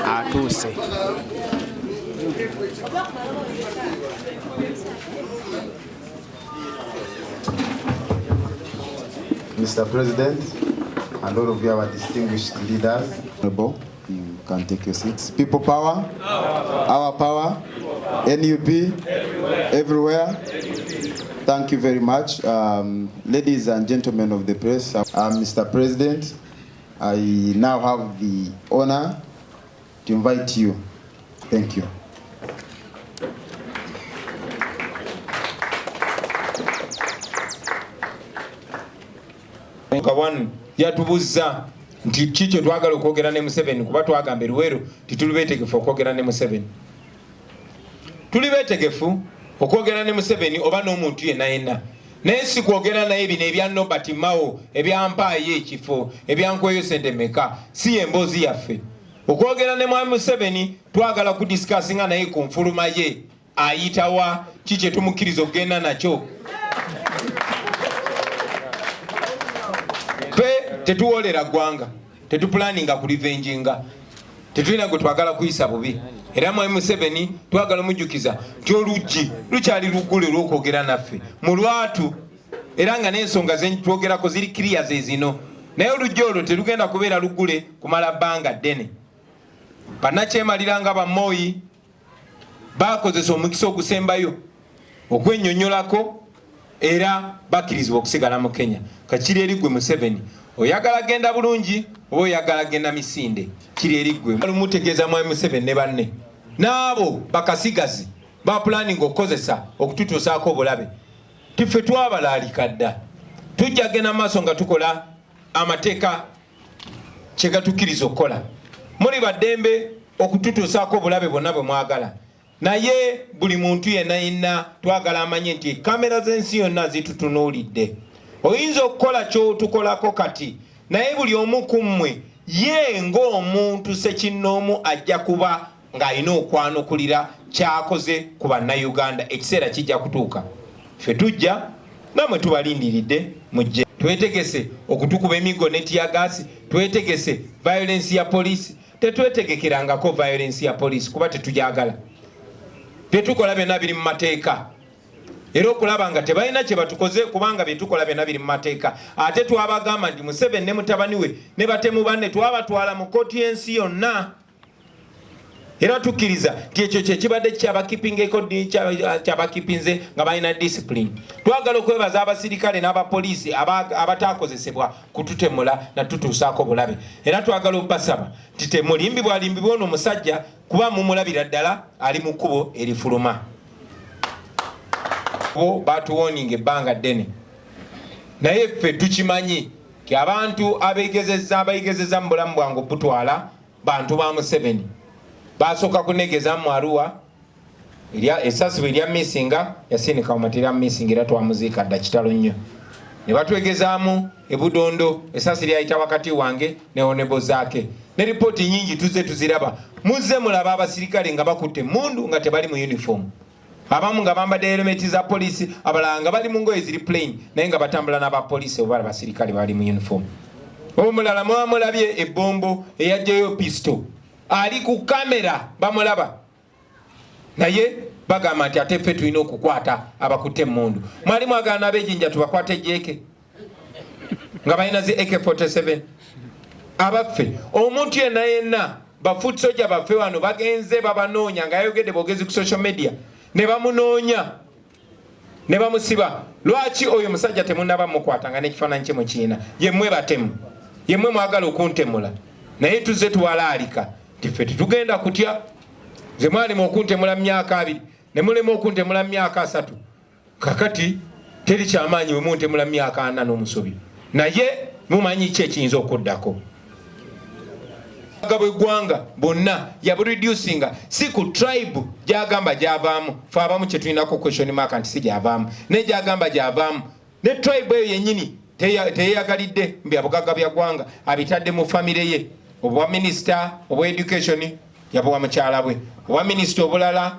atuuse. Mr. President, and all of you, our distinguished leaders, you can take your seats. People power, our power, NUP, everywhere. Thank you very much. Ladies and gentlemen of the press, Mr. President, I now have the honor to invite you. Thank you. One yatubuza nti chicho twagala okwogera ne Museveni kuba twagamba Luweero titulubetegefu okwogera ne Museveni. Tulibetegefu okwogera ne Museveni oba n'omuntu yenna naye si kwogera naye bino ebya Nobert Mao ebyampaayo ekifo ebyankweyo sente meka si emboozi yaffe. Okwogera ne Mwami Museveni twagala kudiscussinga naye ku nfuluma ye ayitawa kiki tumukkiriza okugenda nakyo. Tetuwolera ggwanga, tetupulaninga kulivenjinga, tetulina gwe twagala kuyisa bubi. Era Mwami Museveni twagala mujjukiza nti oluggi lukyali luggule olw'okwogera naffe mu lwatu, era nga n'ensonga ze twogerako ziri clear ze zino, naye oluggi olwo terugenda kubeera luggule kumala bbanga ddene. Bannakyemalira nga bamooyi bakozesa omukisa ogusembayo okwennyonnyolako era bakkirizibwa okusigala mu Kenya. Kakiri eri ggwe Museveni, oyagala genda bulungi oba oyagala genda misinde, kiri eri ggwe. Mutegeeza Mwami Museveni ne banne n'abo bakasigazi ba planning okukozesa okututuusaako obulabe. Tiffe twabalaalika dda, tujja genda maaso nga tukola amateeka kye gatukkiriza okukola. Muli baddembe okututuusaako obulabe bwonna bwe mwagala, naye buli muntu yenna twagala amanye nti kamera z'ensi yonna zitutunuulidde. Oyinza okukola ky'otukolako kati, naye buli omu ku mmwe ye ng'omuntu sekinnoomu ajja kuba ng'alina okwanukulira kyakoze ku bannayuganda. Ekiseera kijja kutuuka, ffe tujja namwe tubalindiridde mujje. Twetegese okutukuba emiggo ne tiyagaasi, twetegese violence ya poliisi. Tetwetegekerangako violence ya poliisi kuba tetujagala. Byetukola byonna biri mu mateeka, era okulaba nga tebalina kye batukoze kubanga byetukola byonna biri mu mateeka. Ate twabagamba nti Museveni ne mutabani we ne batemu banne twabatwala mu kkooti y'ensi yonna, era tukkiriza nti ekyo kye kibadde kyabakipinze nga balina discipline. Twagala okwebaza abasirikale n'abapoliisi abataakozesebwa kututemula na tutuusaako bulabe, era twagala okubasaba nti temulimbibwalimbibwa ono omusajja kuba mumulabira ddala ali mu kkubo erifuluma. Bo batuwoninga ebbanga ddene, naye ffe tukimanyi nti abantu abayigezeza mu bulamu bwange obutwala bantu ba Museveni. Basooka kunegeza mu Arua, essasi bwe lya missinga yasindika mu materia missing era twamuziika dda kitalo nnyo. Ne batwegezaamu e Budondo, essasi lyayita wakati wange ne onebo zaake. Ne ripooti nyingi tuzze tuziraba. Muzze mulaba abasirikale nga bakutte mundu nga tebali mu uniform. Abamu nga bambadde helmeti za poliisi, abalala nga bali mu ngoye ziri plain naye nga batambula n'abapoliisi oba abasirikale bali mu uniform. Omulala mwamulabye ebbombo eyajjayo pisto, ali ku kamera bamulaba, naye bagamba nti ate ffe tulina okukwata abakutte mundu. Mwali mwagala n'ab'ejjinja tubakwate ejjeeke nga balina zi AK-47. Abaffe omuntu yenna bafoot soldier baffe wano bagenze babanoonya nga yayogedde bwogezi ku social media, ne bamunoonya ne bamusiba. Lwaki oyo musajja temunaba mukwata nga n'ekifaananyi kye mukiina? Yemmwe batemu, yemmwe mwagala okuntemula, naye tuzze tuwalaalika nti ffe tetugenda kutya. Nze mwalimu okuntemula mu myaka 2 ne mulema okuntemula mu myaka 3, kakati teri kyamaanyi bwe muntemula mu myaka 4 n'omusobi, naye mumanyi ki ekiyinza okuddako. Gabwe gwanga bonna yabureducinga si ku tribe gyagamba gyavaamu. Fe abamu kye tulinako question mark nti si gyavaamu, naye gyagamba gyavaamu. Ne tribe eyo yennyini teyeyagalidde mbyabugagga bya gwanga, abitadde mu famire ye. Obwa minisita obwa education yabuwa mukyala bwe, obwa minisita obulala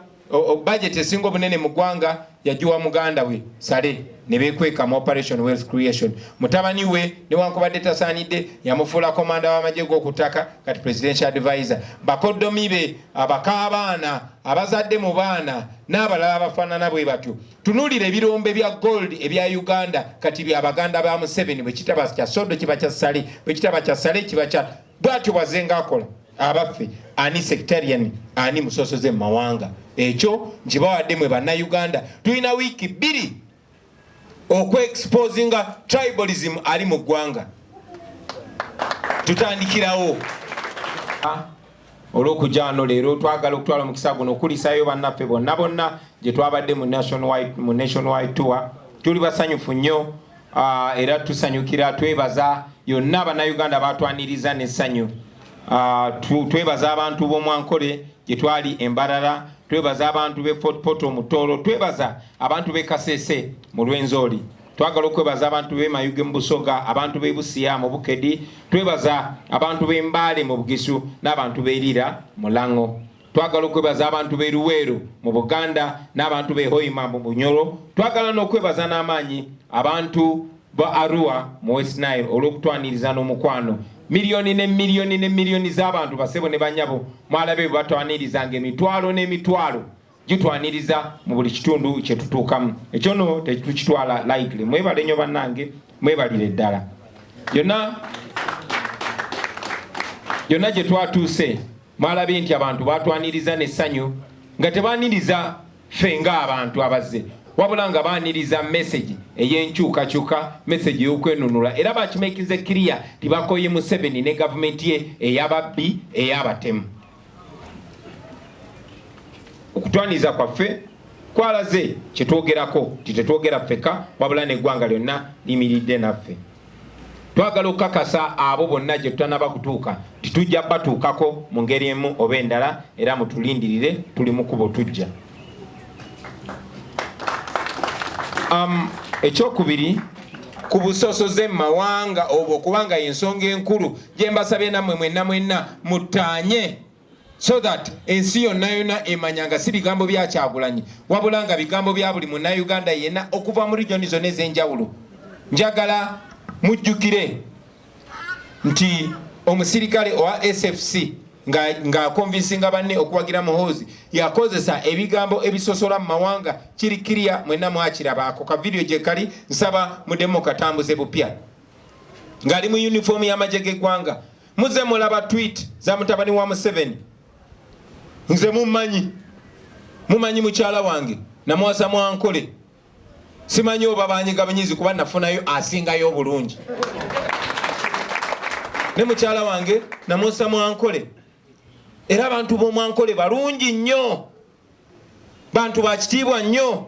budget esinga obunene mu ggwanga yagiwa muganda we Sale. ne bekweka mu operation wealth creation. Mutabani we newankubadde tasaanidde yamufuula komanda w'amagye g'okutaka kati presidential advisor. Bakoddomi be abakaabaana abazadde mu baana n'abalala abafaanana bwe batyo. Tunuulira ebirombe bya gold ebya Uganda kati bya Baganda ba Museveni bwe kitaba kya sodo kiba kya ssale bwe kitaba kya ssale kiba kya bw'atyo bwazenga akola abaffe ani sectarian ani musosoze mu mawanga. Ekyo nkibawadde mwe bannayuganda. Tulina wiiki 2 okwe-exposinga tribalism ali mu ggwanga. Tutandikirawo olw'okujja wano leero twagala okutwala omukisa guno okulisayo bannaffe bonna bonna gye twabadde mu nationwide tour. Tuli basanyufu nnyo era tusanyukira twebaza yonna bannayuganda batwaniriza n'essanyu. Twebaza abantu b'Omwankole gye twali Embarara, twebaza abantu b'e Fort Portal Mutoolo, twebaza abantu b'e Kasese mu Lwenzori, twagala okwebaza abantu b'e Mayuge mu Busoga, abantu b'e Busiya mu Bukedi, twebaza abantu b'e Mbale mu Bugisu n'abantu b'e Lira mu Lango. Twagala okwebaza abantu b'e Luweero mu Buganda n'abantu b'e Hoima mu Bunyoro. Twagala n'okwebaza n'amaanyi abantu ba Arua mu West Nile olw'okutwaniriza n'omukwano. Miliyoni ne miliyoni ne miliyoni z'abantu basebo ne banyabo mwalabe batwanirizanga emitwalo n'emitwalo gitwaniriza mu buli kitundu kye tutuukamu. Ekyo no tetukitwala lightly. Mwebale nnyo bannange, mwebalire ddala. Yonna gye twatuuse mwalabe nti abantu batwaniriza n'essanyu nga tebaniriza ffe ng'abantu abazze, wabula nga baaniriza message ey'enkyukakyuka, message y'okwenunula, era bakimekize clear tibakoye Museveni ne gavumenti ye ey'ababbi ey'abatemu. Okutwaniza kwaffe kwalaze kyetwogerako titetwogera ffeka wabula n'eggwanga lyonna limiridde naffe. Twagala okukakasa abo bonna gye tutanaba kutuuka titujja batuukako mu ngeri emu oba endala, era mutulindirire tuli mu kubo tujja. Ekyokubiri kubusosoze mawanga obwo kubanga y'ensonga enkulu gye mbasabye nammwe mwenna mutaanye, so that ensi yonna yonna emanyanga si bigambo bya Kyagulanyi wabula nga bigambo bya buli munnayuganda yenna okuva mu regioni zonna ez'enjawulo. Njagala mujjukire nti omusirikale owa SFC nga konvinsinga banne okuwagira muhoozi yakozesa ebigambo ebisosola mu mawanga kirikiriya mwenna mwakiraba ako ka video gye kali nsaba mudemu katambuze bupya ng'ali mu uniform y'amagye g'eggwanga. Muze mulaba tweet za mutabani wa Museveni. Nze mumanyi mukyala wange namwasa Mwankole, simanyi oba banyiga banyizi kuba nafunayo asingayo obulungi. Ne mukyala wange namwasa Mwankole, era abantu b'Omwankole balungi nnyo, bantu bakitiibwa nnyo.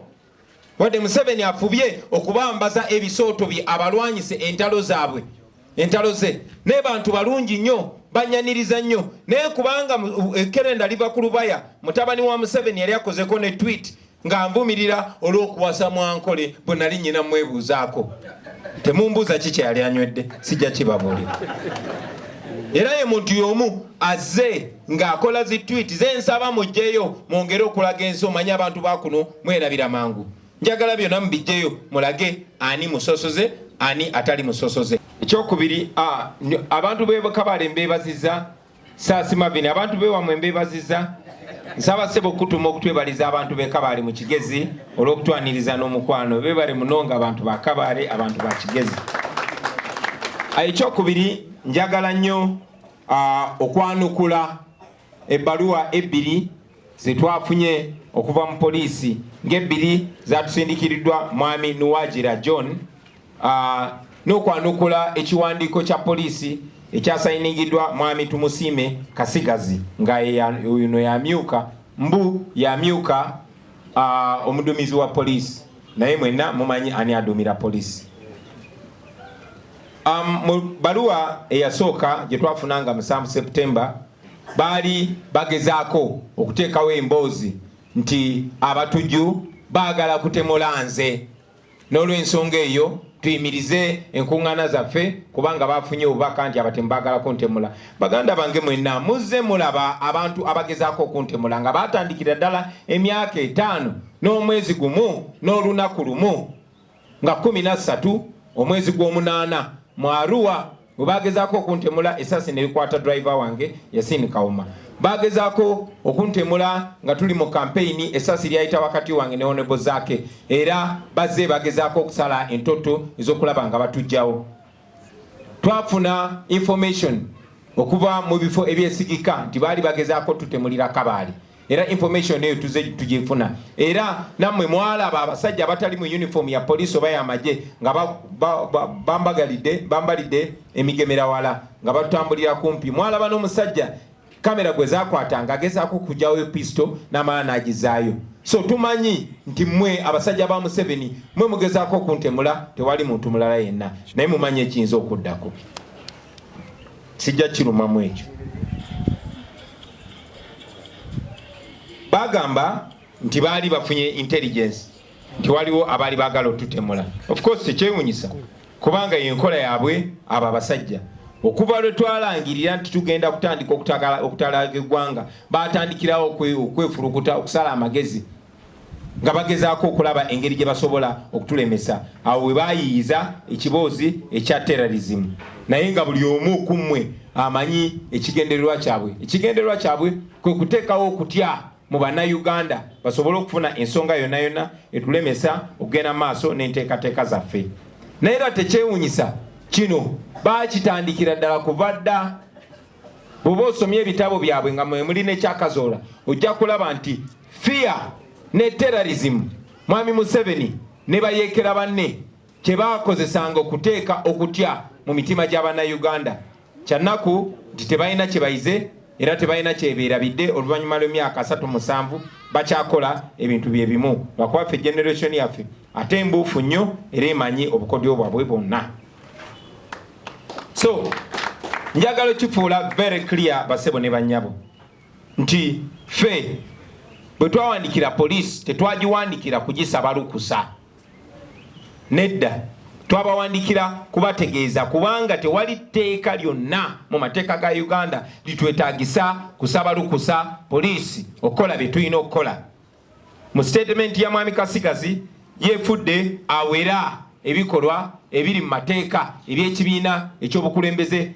Wadde Museveni afubye okubambaza ebisooto bye abalwanyise entalo zaabwe, entalo ze, naye bantu balungi nnyo, banyaniriza nnyo. Naye kubanga ekkerenda liva ku lubaya, mutabani wa Museveni yali akozeko ne tweet ng'anvumirira olw'okuwasa Mwankole bwe nali nnyina mwebuuzaako. Temumbuuza ki kye yali anywedde, sijja kibabuulira. Era ye muntu y'omu azze ng'akola zi tweet ze nsaba mujjeyo mwongere okulaga ensi omanye abantu bakuno mwerabira mangu. Njagala byonna mubijjeyo mulage ani musosoze ani atali musosoze. Ekyokubiri abantu b'e Kabale mbeebaziza, Saasi Mavini abantu b'ewamwe mbeebaziza. Nsaba ssebo okutuma okutwebaliza abantu b'e Kabale mu Kigezi olw'okutwaniriza n'omukwano. Beebale munonga abantu ba Kabale, abantu ba Kigezi. Ekyokubiri njagala nnyo okwanukula ebbaluwa 2 ze twafunye okuva mu poliisi ng'ebbiri zatusindikiriddwa mwami Nuwagira John, n'okwanukula ekiwandiiko kya poliisi ekyasayinigiddwa mwami Tumusiime Kasigazi nga yuno yamyuka mbu yamyuka omuduumizi wa poliisi, naye mwenna mumanyi ani aduumira poliisi. Mu baluwa eyasooka gye twafunanga mu 7 September baali bagezaako okuteekawo emboozi nti abatujju baagala kutemula nze, n'olw'ensonga eyo tuyimirize enkuŋŋaana zaffe kubanga bafunye obubaka nti abatemu baagala kuntemula. Baganda bange mwenna muzze mulaba abantu abagezaako okuntemula nga baatandikira ddala emyaka 5 n'omwezi gumu n'olunaku lumu nga 13 omwezi gw'omunaana mu Arua bwe bagezaako okuntemula esasi ne likwata driver wange Yasini Kauma. Bagezaako okuntemula nga tuli mu campaign esasi lyayita wakati wange ne honorable Zake, era bazze bagezaako okusala entoto ez'okulaba nga batujjawo. Twafuna information okuva mu bifo ebyesigika nti baali bagezaako tutemulira Kabaale, era information eyo tuze tugifuna, era nammwe mwalaba abasajja abatali mu uniform ya police oba yamagye nga bambalidde emigemera wala nga batambulira kumpi. Mwalaba n'omusajja kamera gwe zakwatanga agezaako kujjawo pisto n'amala n'agizaayo. So tumanyi nti mmwe abasajja ba Museveni mwe mugezaako okuntemula, tewali muntu mulala yenna, naye mumanyi ekiyinza okuddako. Sijja kirumamu ekyo. Bagamba nti baali bafunye intelligence nti waliwo abaali baagala otutemula. Of course tekyewunyisa kubanga yenkola yaabwe abo abasajja. Okuva lwe twalangirira nti tugenda kutandika okutalaga eggwanga, baatandikirawo okwefulukuta okusala amagezi nga bagezaako okulaba engeri gye basobola okutulemesa. Awo we baayiyiza ekiboozi ekya terrorism, naye nga buli omu ku mmwe amanyi ekigendererwa kyabwe. Ekigendererwa kyabwe kwe kuteekawo okutya mu bannayuganda basobole okufuna ensonga yonna yonna etulemesa okugenda maaso n'enteekateeka zaffe. Naye era tekyewunyisa kino baakitandikira ddala kuva dda. Bw'oba osomye ebitabo byabwe nga mwe muli n'ekyakazoola ojja kulaba nti fear ne terrorism Mwami Museveni ne bayeekera banne kye baakozesanga okuteeka okutya mu mitima gy'abannayuganda. Kyannaku nti tebalina kye bayize era tebalina kyebeerabidde. Oluvannyuma lw'emyaka 37 bakyakola ebintu bye bimu lwakuba ffe generation yaffe ate embuufu nnyo era emanyi obukodyo bwabwe bwonna. So njagala kifuula very clear basebo ne bannyabo nti ffe bwe twawandikira police tetwagiwandikira kugisaba lukusa, nedda twabawandikira kubategeeza kubanga tewali tteeka lyonna mu mateeka ga Uganda litwetaagisa kusaba lukusa poliisi okukola bye tulina okukola. Mu statement ya Mwami Kasigazi yeefudde awera ebikolwa ebiri mu mateeka eby'ekibiina ekyobukulembeze